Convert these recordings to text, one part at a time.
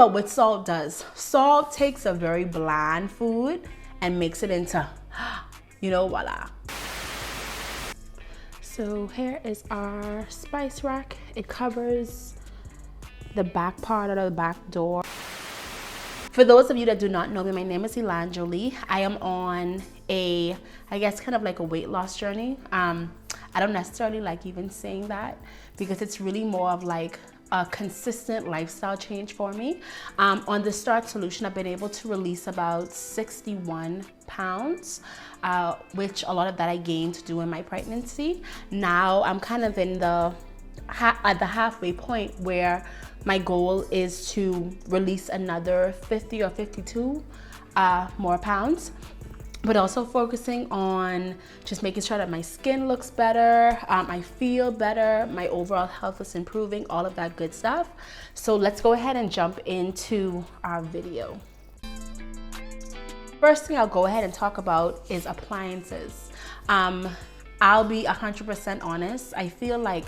about what salt does. Salt takes a very bland food and makes it into, voila. So here is our spice rack. It covers the back part of the back door. For those of you that do not know me, my name is Elan Jolee. I am on I guess kind of like a weight loss journey. I don't necessarily like even saying that because it's really more of like a consistent lifestyle change for me. On the Starch Solution, I've been able to release about 61 pounds, which a lot of that I gained during my pregnancy. Now I'm kind of in at the halfway point where my goal is to release another 50 or 52 more pounds, but also focusing on just making sure that my skin looks better, I feel better, my overall health is improving, all of that good stuff. So let's go ahead and jump into our video. First thing I'll go ahead and talk about is appliances. I'll be 100% honest. I feel like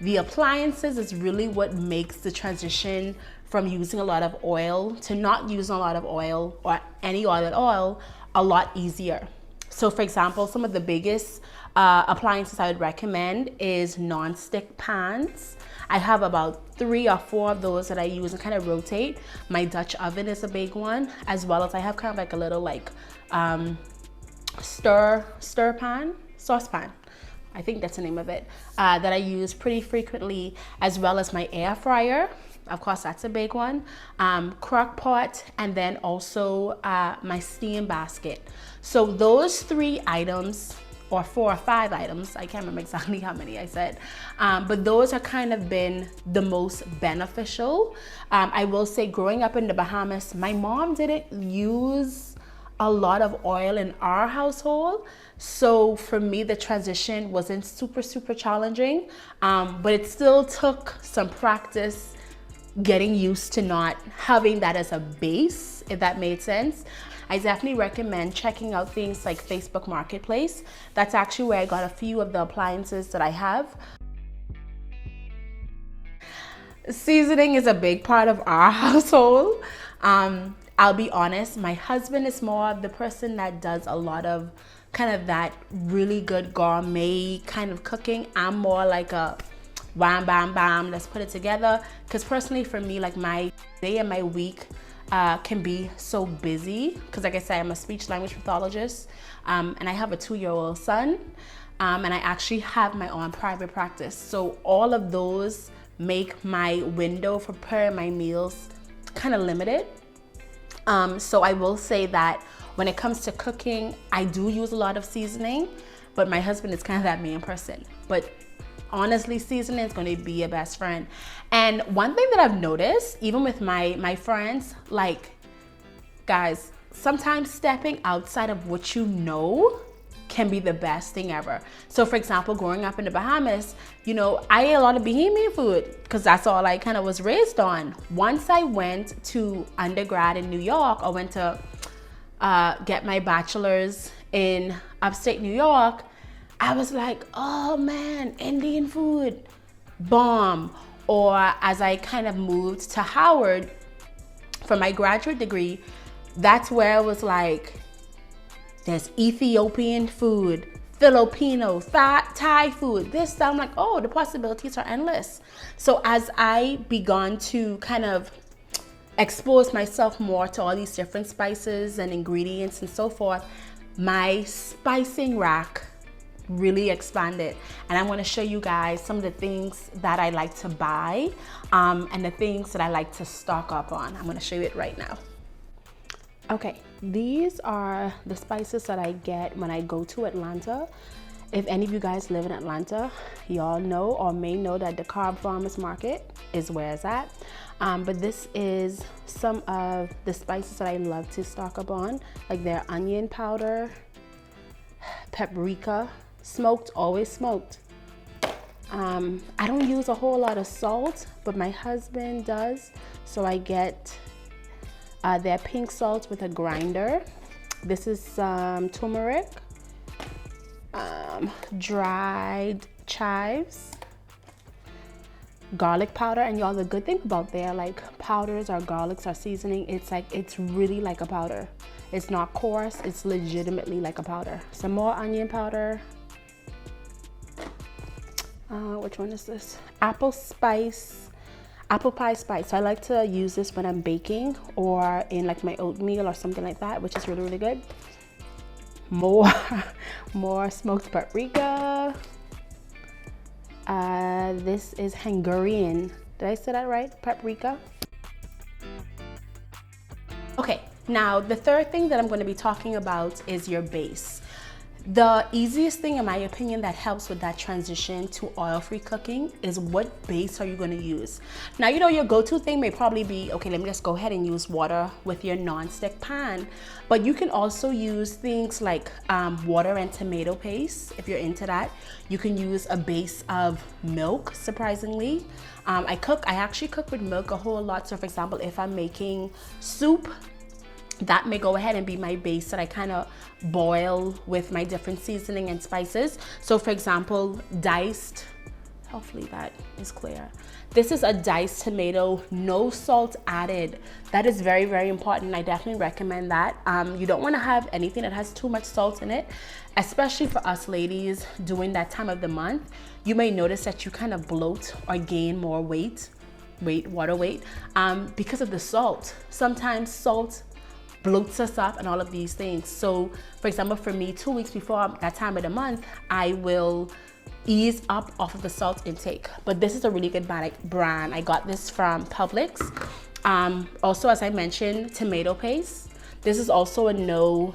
the appliances is really what makes the transition from using a lot of oil to not using a lot of oil or any oil at all a lot easier. So for example, some of the biggest appliances I would recommend is non-stick pans. I have about 3 or 4 of those that I use and kind of rotate. My Dutch oven is a big one, as well as I have kind of like a little like saucepan. I think that's the name of it, that I use pretty frequently, as well as my air fryer. Of course, that's a big one. Crock pot, and then also my steam basket. So those 3 items, or 4 or 5 items, I can't remember exactly how many I said, but those have kind of been the most beneficial. I will say, growing up in the Bahamas, my mom didn't use a lot of oil in our household. So for me, the transition wasn't super challenging, but it still took some practice getting used to not having that as a base, if that made sense. I definitely recommend checking out things like Facebook Marketplace. That's actually where I got a few of the appliances that I have. Seasoning is a big part of our household. I'll be honest, my husband is more of the person that does a lot of kind of that really good gourmet kind of cooking. I'm more like a wham, bam, bam, let's put it together. Because personally for me, like my day and my week can be so busy. Because like I said, I'm a speech language pathologist, and I have a 2-year-old son, and I actually have my own private practice. So all of those make my window for preparing my meals kind of limited. So I will say that when it comes to cooking, I do use a lot of seasoning, but my husband is kind of that main person. But honestly, seasoning is going to be your best friend. And one thing that I've noticed, even with my friends, like, guys, sometimes stepping outside of what you know can be the best thing ever. So for example, growing up in the Bahamas, I ate a lot of Bahamian food because that's all I kind of was raised on. Once I went to undergrad in New York, I went to get my bachelor's in upstate New York, I was like, oh man, Indian food, bomb. Or as I kind of moved to Howard for my graduate degree, that's where I was like, there's Ethiopian food, Filipino, Thai food, this, that. I'm like, oh, the possibilities are endless. So as I began to kind of expose myself more to all these different spices and ingredients and so forth, my spicing rack really expanded. And I'm going to show you guys some of the things that I like to buy and the things that I like to stock up on. I'm going to show you it right now. Okay, these are the spices that I get when I go to Atlanta. If any of you guys live in Atlanta, y'all know or may know that the Carb Farmers Market is where it's at. But this is some of the spices that I love to stock up on, like their onion powder, paprika, smoked, always smoked. I don't use a whole lot of salt, but my husband does. So I get their pink salt with a grinder. This is turmeric, dried chives, garlic powder. And y'all, the good thing about their like powders or garlics or seasoning, it's like, it's really like a powder. It's not coarse, it's legitimately like a powder. Some more onion powder. Which one is this? Apple pie spice. So I like to use this when I'm baking or in like my oatmeal or something like that, which is really, really good. More smoked paprika. This is Hungarian. Did I say that right? Paprika. Okay, now the third thing that I'm going to be talking about is your base. The easiest thing, in my opinion, that helps with that transition to oil-free cooking is what base are you going to use. Now, you know, your go-to thing may probably be, okay, let me just go ahead and use water with your non-stick pan. But you can also use things like water and tomato paste, if you're into that. You can use a base of milk, surprisingly. I actually cook with milk a whole lot. So, for example, if I'm making soup, that may go ahead and be my base that I kind of boil with my different seasoning and spices. So for example, diced, hopefully that is clear. This is a diced tomato, no salt added. That is very, very important. I definitely recommend that. You don't want to have anything that has too much salt in it, especially for us ladies during that time of the month. You may notice that you kind of bloat or gain more water weight, because of the salt. Sometimes salt bloats us up and all of these things. So for example, for me, 2 weeks before that time of the month, I will ease up off of the salt intake. But this is a really good brand. I got this from Publix. Also, as I mentioned, tomato paste. This is also a no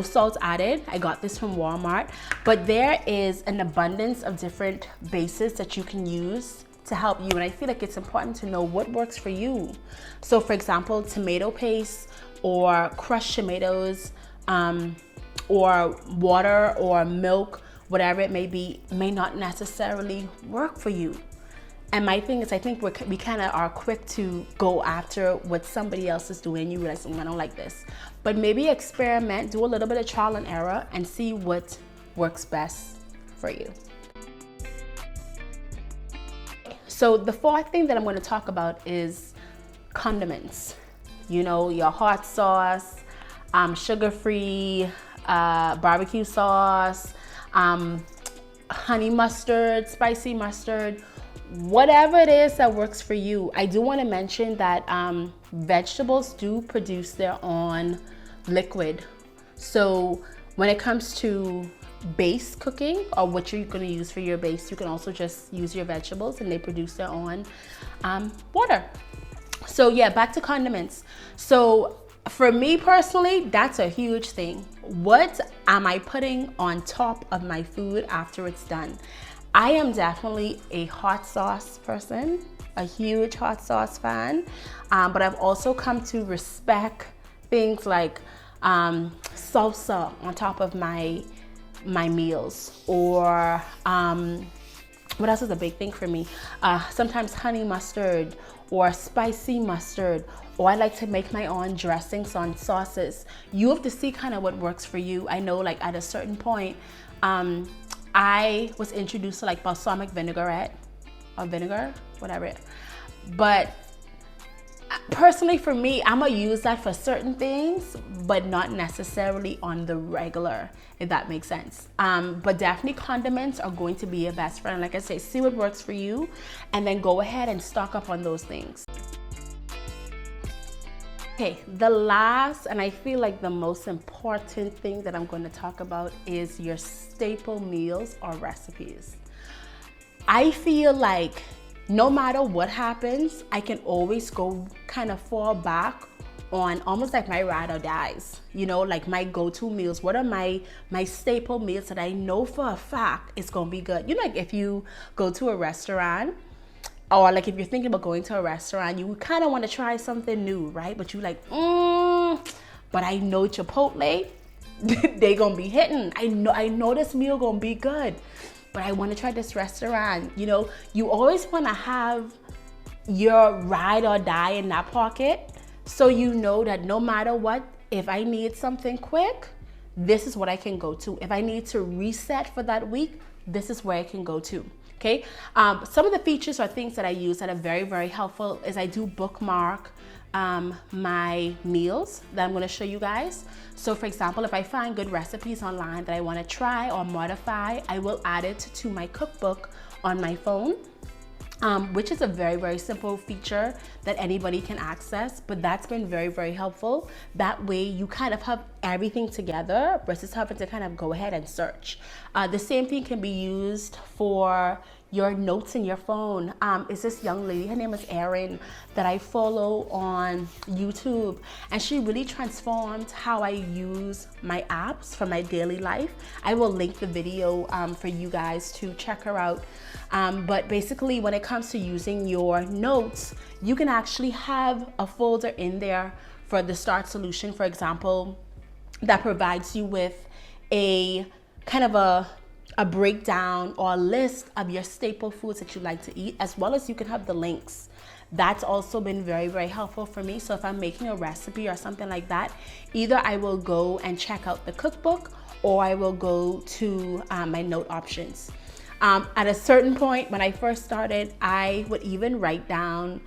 salt added. I got this from Walmart. But there is an abundance of different bases that you can use to help you, and I feel like it's important to know what works for you. So for example, tomato paste or crushed tomatoes, or water or milk, whatever it may be, may not necessarily work for you. And my thing is, I think we kind of are quick to go after what somebody else is doing. You realize, I don't like this, but maybe experiment, do a little bit of trial and error and see what works best for you. So the fourth thing that I'm going to talk about is condiments. You know, your hot sauce, sugar-free, barbecue sauce, honey mustard, spicy mustard, whatever it is that works for you. I do want to mention that vegetables do produce their own liquid. So when it comes to base cooking, or what you're going to use for your base, you can also just use your vegetables and they produce their own water. So yeah, back to condiments. So for me personally, that's a huge thing. What am I putting on top of my food after it's done? I am definitely a hot sauce person, a huge hot sauce fan, but I've also come to respect things like salsa on top of my meals, or what else is a big thing for me? Sometimes honey mustard or spicy mustard, or I like to make my own dressings on sauces. You have to see kind of what works for you. I know like at a certain point, I was introduced to like balsamic vinaigrette or vinegar, whatever. But personally for me, I'm gonna use that for certain things, but not necessarily on the regular, if that makes sense. But definitely condiments are going to be your best friend. Like I say, see what works for you and then go ahead and stock up on those things. Okay, the last, and I feel like the most important thing that I'm going to talk about is your staple meals or recipes. I feel like no matter what happens, I can always go kind of fall back on almost like my ride or dies, you know, like my go-to meals. What are my staple meals that I know for a fact it's gonna be good? You know, like if you go to a restaurant, or like if you're thinking about going to a restaurant, you kind of want to try something new, right? But you like, but I know Chipotle, they gonna be hitting. I know this meal gonna be good, but I want to try this restaurant. You know, you always want to have your ride or die in that pocket, so you know that no matter what, if I need something quick, this is what I can go to. If I need to reset for that week, this is where I can go to. Okay, some of the features or things that I use that are very, very helpful is I do bookmark my meals that I'm going to show you guys. So for example, if I find good recipes online that I want to try or modify, I will add it to my cookbook on my phone. Which is a very, very simple feature that anybody can access, but that's been very, very helpful. That way you kind of have everything together versus having to kind of go ahead and search. The same thing can be used for your notes in your phone. Is this young lady, her name is Erin, that I follow on YouTube, and she really transformed how I use my apps for my daily life. I will link the video for you guys to check her out. But basically, when it comes to using your notes, you can actually have a folder in there for the Starch Solution, for example, that provides you with a kind of a breakdown or a list of your staple foods that you like to eat, as well as you can have the links. That's also been very, very helpful for me. So if I'm making a recipe or something like that, either I will go and check out the cookbook or I will go to my note options. At a certain point, when I first started, I would even write down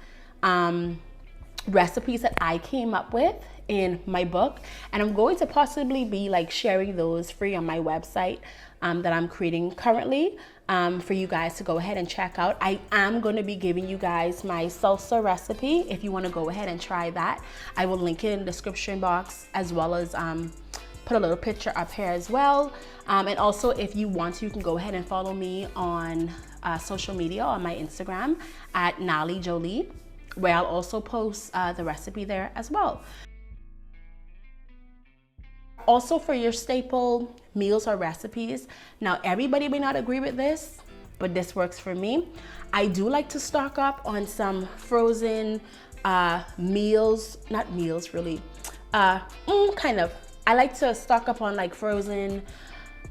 recipes that I came up with in my book, and I'm going to possibly be like sharing those free on my website that I'm creating currently for you guys to go ahead and check out. I am going to be giving you guys my salsa recipe if you want to go ahead and try that. I will link it in the description box, as well as put a little picture up here as well. And also, if you want to, you can go ahead and follow me on social media, on my Instagram at Elan Jolee, where I'll also post the recipe there as well. Also, for your staple meals or recipes, now everybody may not agree with this, but this works for me. I do like to stock up on some frozen meals, not meals really, kind of. I like to stock up on like frozen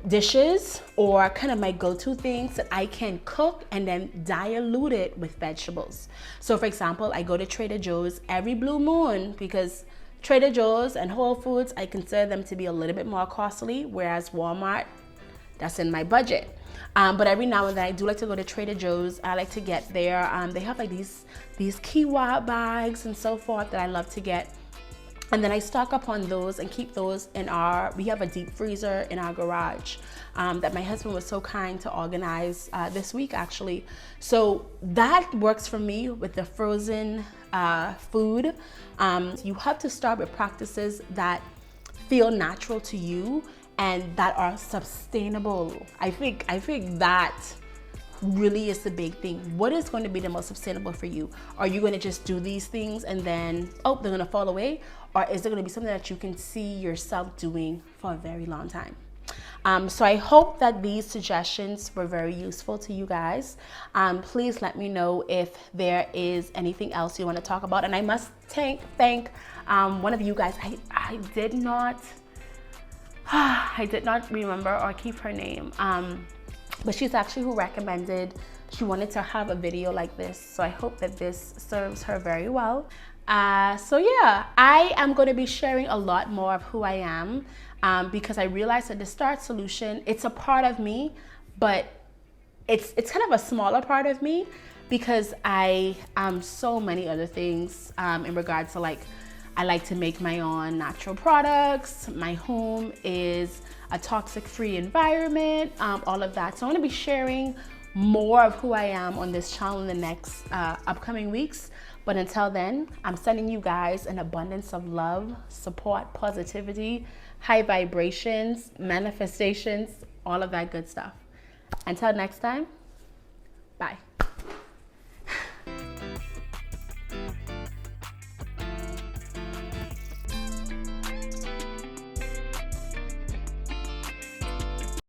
dishes or kind of my go-to things that I can cook and then dilute it with vegetables. So for example, I go to Trader Joe's every blue moon because Trader Joe's and Whole Foods, I consider them to be a little bit more costly, whereas Walmart, that's in my budget. But every now and then I do like to go to Trader Joe's. I like to get there. They have like these quinoa bags and so forth that I love to get. And then I stock up on those and keep those in we have a deep freezer in our garage that my husband was so kind to organize this week actually. So that works for me with the frozen food. You have to start with practices that feel natural to you and that are sustainable. I think that really is the big thing. What is going to be the most sustainable for you? Are you going to just do these things and then, oh, they're going to fall away? Or is there going to be something that you can see yourself doing for a very long time? So I hope that these suggestions were very useful to you guys. Please let me know if there is anything else you want to talk about. And I must thank one of you guys. I did not remember or keep her name. But she's actually who recommended, she wanted to have a video like this. So I hope that this serves her very well. So yeah, I am going to be sharing a lot more of who I am because I realized that the Starch Solution, it's a part of me, but it's kind of a smaller part of me because I am so many other things in regards to like, I like to make my own natural products. My home is a toxic-free environment, all of that. So I'm gonna be sharing more of who I am on this channel in the next upcoming weeks. But until then, I'm sending you guys an abundance of love, support, positivity, high vibrations, manifestations, all of that good stuff. Until next time, bye.